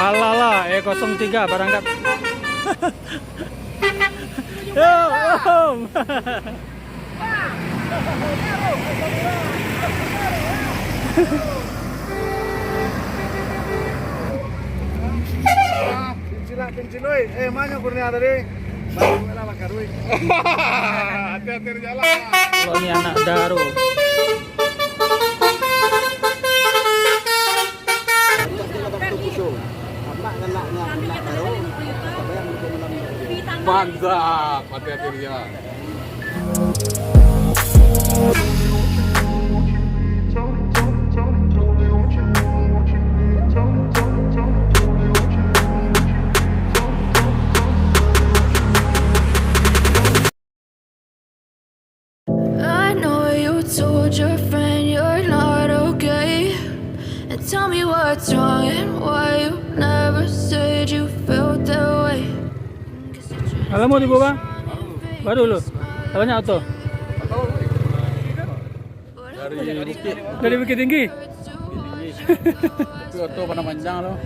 Palala E03 berangkat. Yo, Om. Pincin, oi. Mana kurnia tadi? Baru lah bakar, oi. Hati-hati di jalan. Kalau ini anak Daro. Mantap, hati-hati di jalan. I know you told your friend you're not okay, and tell me what's wrong and why you never said you felt that way. Kalau mau dibawa? Baru lu. Banyak auto. Dari Bukit Tinggi. Itu auto pada panjang lo.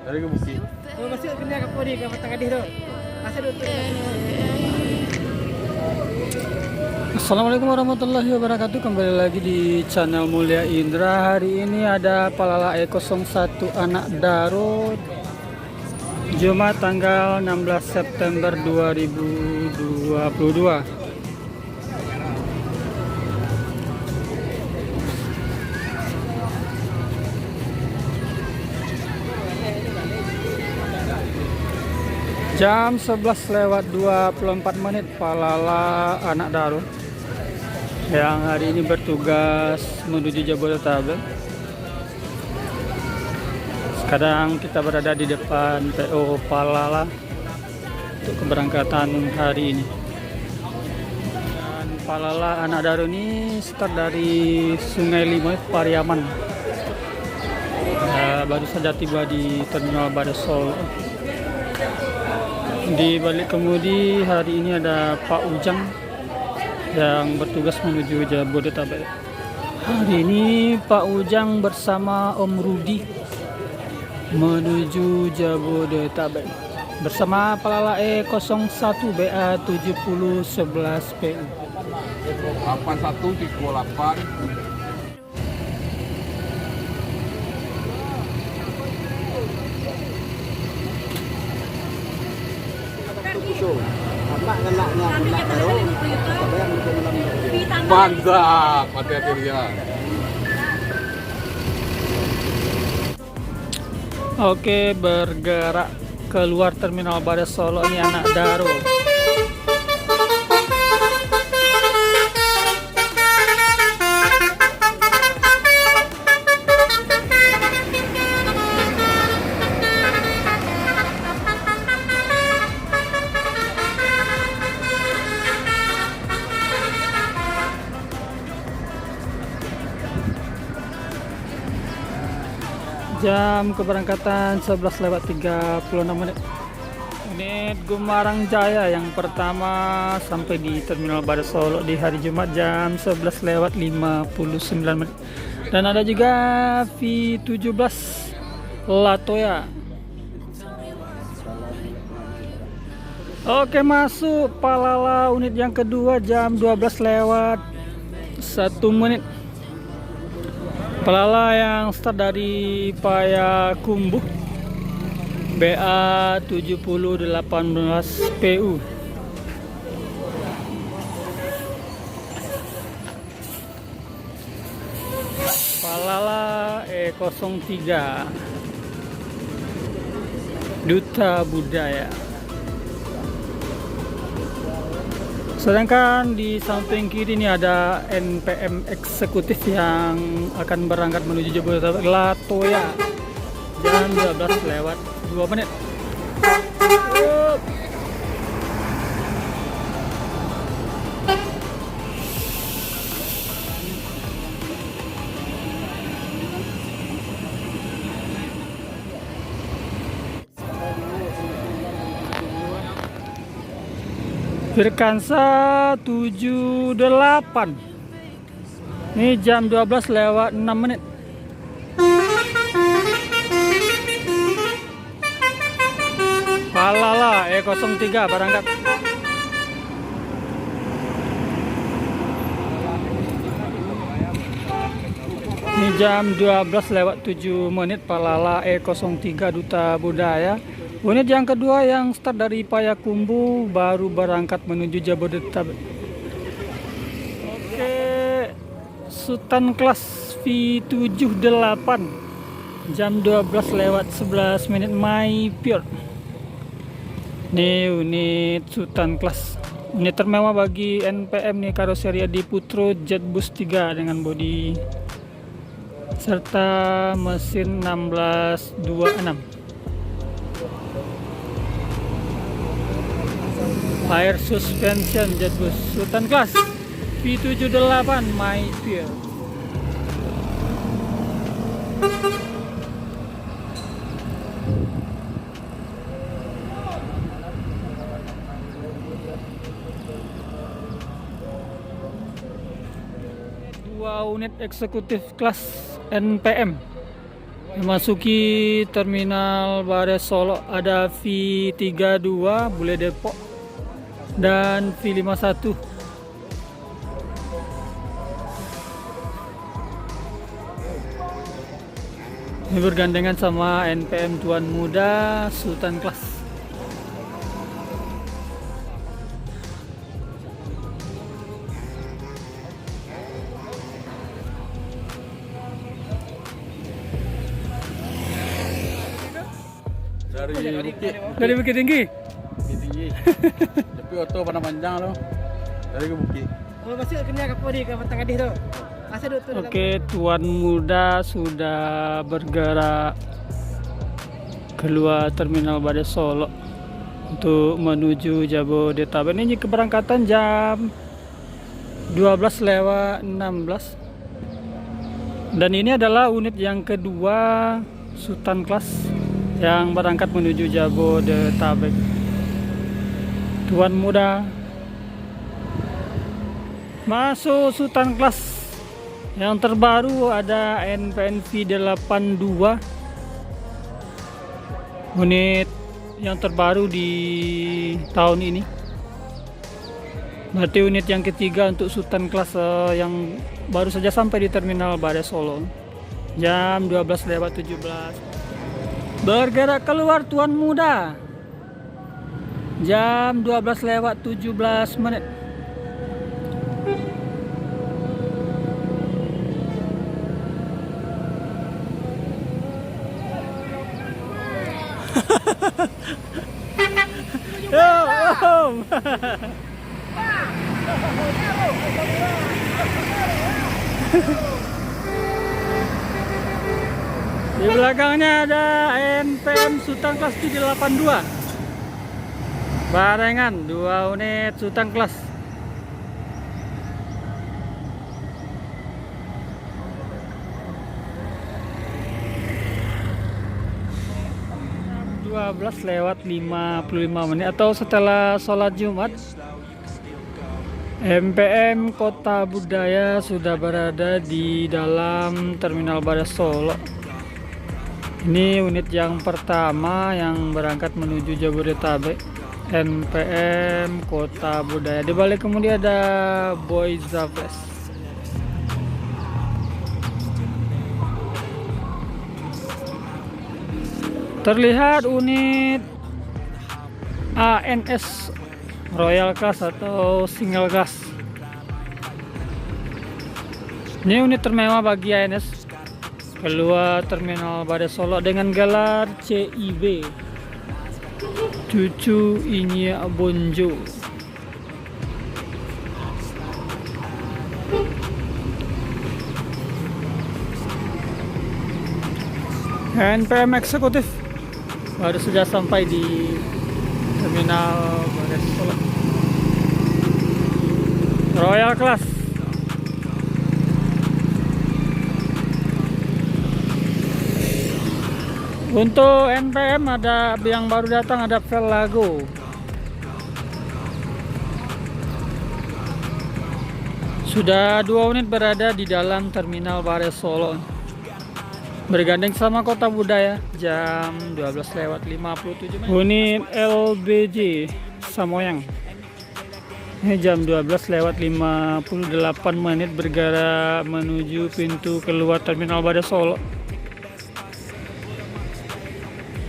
Dari ke Bukit. Oh, masih kena ke podi ke Batang Gadis tu. Masih duduk. Assalamualaikum warahmatullahi wabarakatuh. Kembali lagi di channel Mulia Indra. Hari ini ada Palala E01 anak Daro, Jumat tanggal 16 September 2022. Jam 11:24 Palala anak Daro yang hari ini bertugas menuju Jabodetabek. Sekarang kita berada di depan PO Palala untuk keberangkatan hari ini. Dan Palala anak Daro ini start dari Sungai Limoy, Pariaman. Baru saja tiba di Terminal Badas Solo. Di balik kemudi hari ini ada Pak Ujang yang bertugas menuju Jabodetabek. Hari ini Pak Ujang bersama Om Rudi menuju Jabodetabek bersama Palala E01 BA 7011 PU 8138. Mantap, hati-hati di jalan. Oke, bergerak keluar Terminal Badas Solo ini anak Daro. Jam keberangkatan 11:36. Unit Gumarang Jaya yang pertama sampai di Terminal Badas Solo di hari Jumat jam 11:59. Dan ada juga V17 Latoya. Oke, masuk Palala unit yang kedua jam 12:01. Palala yang start dari Payakumbuh BA 7018 PU. Palala E03 Duta Budaya. Sedangkan di samping kiri ini ada NPM eksekutif yang akan berangkat menuju Jabodetabek Latoya jam 12:02. Firkansa 78. Ini jam 12:06. E03 berangkat. Ini jam 12:07 Palala E03 Duta Budaya. Unit yang kedua yang start dari Payakumbuh baru berangkat menuju Jabodetabek. Oke, Sultan Class V78 jam 12:11 My Pure. Ini unit Sultan Class, unit termewah bagi NPM nih, karoseria di Putro Jetbus 3 dengan bodi serta mesin 1626. Air suspension Jetbus Sultan Class V78 My Pure. Dua unit eksekutif kelas NPM memasuki terminal Bares Solo. Ada V32 Bule Depok dan V51. Ini bergandengan sama NPM Tuan Muda Sultan Class. Dari Bukit Tinggi. Bukit Tinggi. Tapi oto pada panjang loh. Dari ke Bukit. Oh, masih kena kapori ke Batang Gading tu. Asal duduk tu. Oke, Tuan Muda sudah bergerak keluar terminal Bares Solo untuk menuju Jabodetabek. Ini keberangkatan jam 12:16. Dan ini adalah unit yang kedua Sultan Class yang berangkat menuju Jabodetabek. Tuan Muda masuk Sultan Class. Yang terbaru ada NPNV 82, unit yang terbaru di tahun ini. Berarti unit yang ketiga untuk Sultan Class yang baru saja sampai di terminal Bares Solo. Jam 12:17. Bergerak keluar Tuan Muda. Jam 12:17. Di belakangnya ada NPM Sultan Class 782. Barengan 2 unit Sultan Class. Jam 12:55 atau setelah sholat Jumat, NPM Kota Budaya sudah berada di dalam terminal Bares Solo. Ini unit yang pertama yang berangkat menuju Jabodetabek, NPM Kota Budaya. Di balik kemudian ada Boy Zaples. Terlihat unit ANS Royal Class atau Single Class. Ini unit termewah bagi ANS keluar terminal Bares Solo dengan gelar CIB, Cucu Inya Bonjo. NPM eksekutif baru saja sampai di terminal Bares Solo. Royal Class. Untuk NPM ada yang baru datang, ada Velago. Sudah 2 unit berada di dalam terminal Bares Solo. bergandeng sama Kota Budaya jam 12:57. Unit LBJ Samoyang. Ini jam 12:58 bergerak menuju pintu keluar Terminal Badai Solo.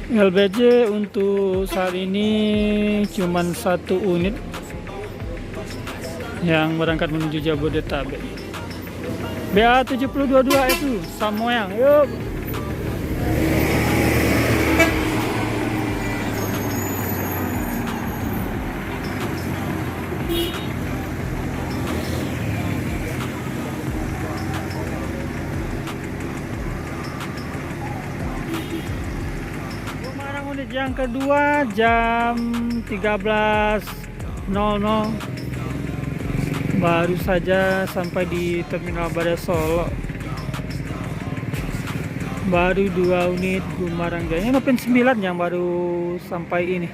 LBJ untuk saat ini cuman 1 unit yang berangkat menuju Jabodetabek. BA 7022 itu Samoyang. Yuk. Unit yang kedua jam 13.00 baru saja sampai di Terminal Badai Solo. Baru 2 unit Gumarang Jaya. Ini Nopin 9 yang baru sampai ini.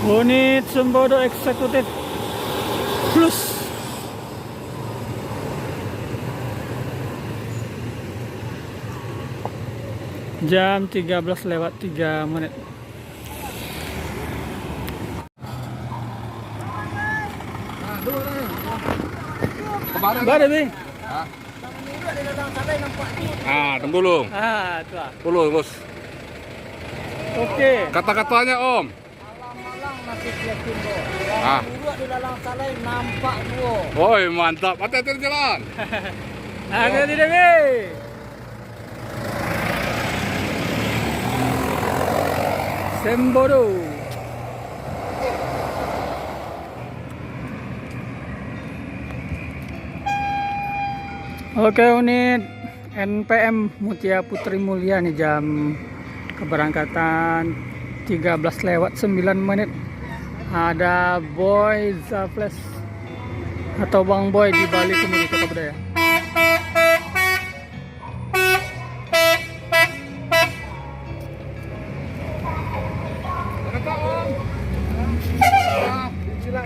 Unit Sembodo Eksekutif Plus jam 13:03. Bare Bing. Tembulung. Itu ah. Pulung, Bos. Oke. Kata-katanya, Om. Di dalam salai nampak dua. Woi, mantap. Hati-hati di jalan. Hati-hati deh, Bing. Sembodo. Oke, unit NPM Mutia Putri Mulia nih jam keberangkatan 13:09. Ada Boy Zafles atau Bang Boy di Bali Kemudi Kota Budaya.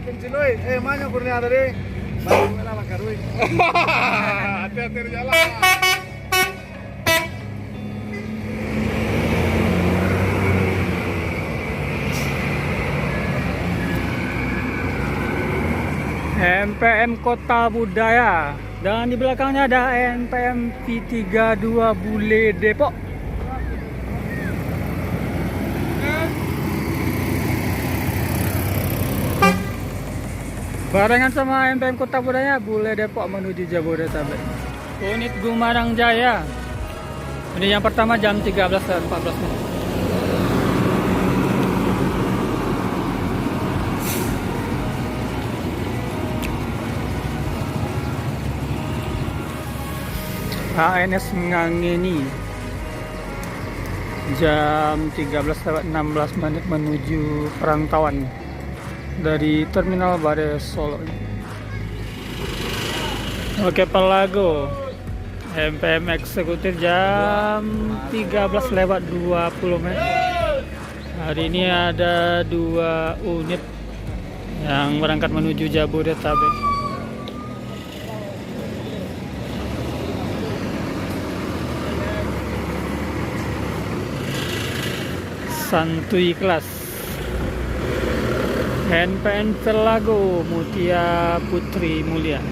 Kencil, oi. Mana kurnia tadi? Baru melah bakar, oi. Hati-hati di jalan. NPM Kota Budaya dan di belakangnya ada NPM V32 Bule Depok. Barengan sama NPM Kota Budaya Bule Depok menuju Jabodetabek. Unit Gumarang Jaya. Ini yang pertama jam 13:14. ANS Ngangeni jam 13:16 menuju perantauan dari Terminal Badai Solo. Oke, Pelago MPM Eksekutif jam 13:20. Hari ini ada 2 unit yang berangkat menuju Jabodetabek. Santuy Kelas NPN Pelago Mutia Putri Mulia.